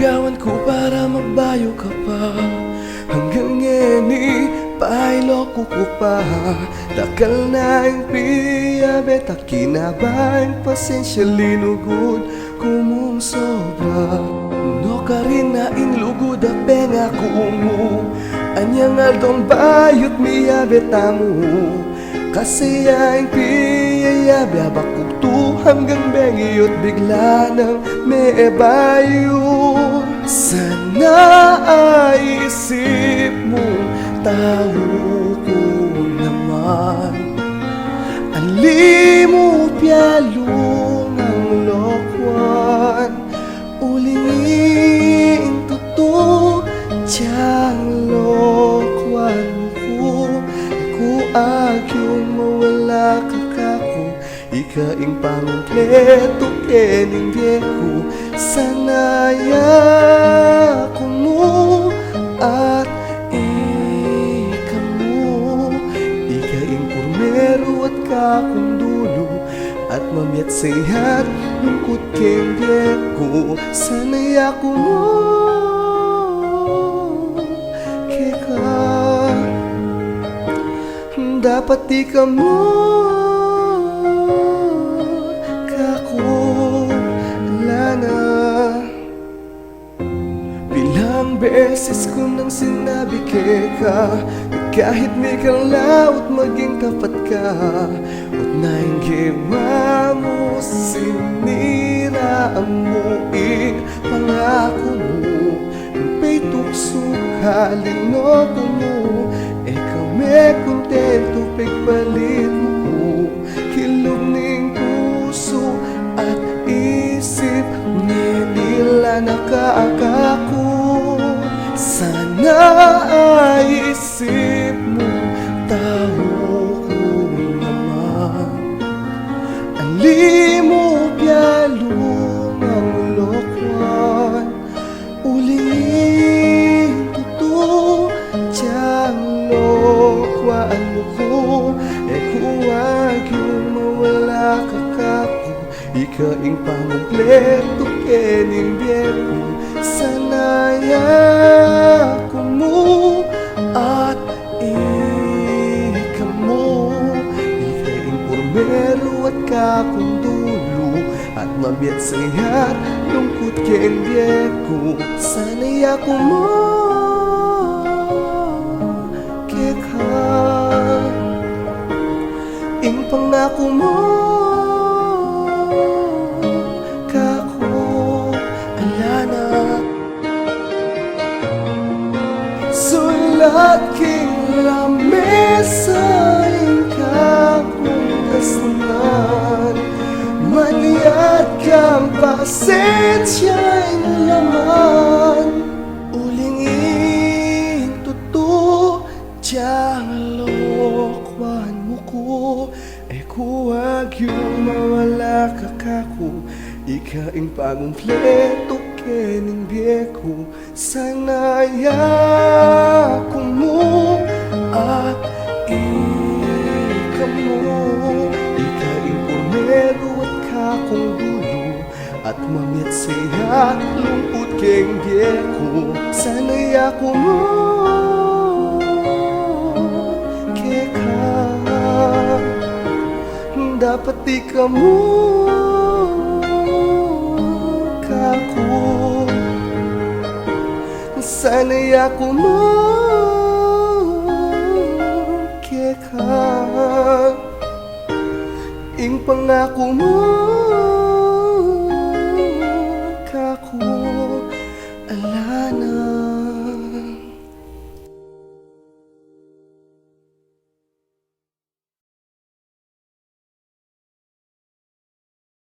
Gawan ko para magbayo ka pa. Hanggang ngeni pailoko ko pa. Takal na yung piyabet at kinabang pasensya linugod kumong sobra. No ka rin na inlugod a penga kumo. Anyang aldong bayot miyabet mo. Kasi ang piyayabe abakog tu hanggang bengiyot bigla nang may bayo. Sana ay isip mo, tao ko naman. Anli mo piyalong ang lokwan. Ulingin tuto tiyang lokwan ko. Ku agyong mawala ka kako. Ikaing pangkumpleto kening viejo. Sanaya ko mo at ikamu. Ikaing purmero at kakong dulo. At mamiyat sayat lungkot keng viejo. Sanaya ko mo keka. Dapat di ka mo beses ko nang sinabi ka, kahit may kalawat maging tapat ka. At nainggiwa mo, sinira mo pangako mo. May tukso kalinoko mo. Kami kontento pagpalit mo. Kilog ning puso at isip nila nakaakako. Sana ay isip mo, tao ko naman. Anli mo piyalong ang lokwan. Ulingin tuto tiyang lokwan mo ko. Huwag yung mawala ka kako. Ikaing pangumpleto kening biyero. Sanaya ko mo at ikamu. Ikaing purmero at kakong dulo. At mabiyat sayat lungkot keng viejo. Sanaya ko mo keka. Ing pangako mo kako alana. Sulat king lamesa ing kakong kasnan. Maniyat kang pasensya ing laman. Ulingin tuto tiyang lokwan mo ko. Huwag yung mawala ka kako. Ikaing pangumpleto kening viejo. Sanaya ko mo at ikamu. Ikaing purmero at kakong dulo. At mamit sayat lungkot keng viejo. Sanaya ko mo keka. Dapat di ka mo kako. Sana'y ako mo keka. Ing pangako mo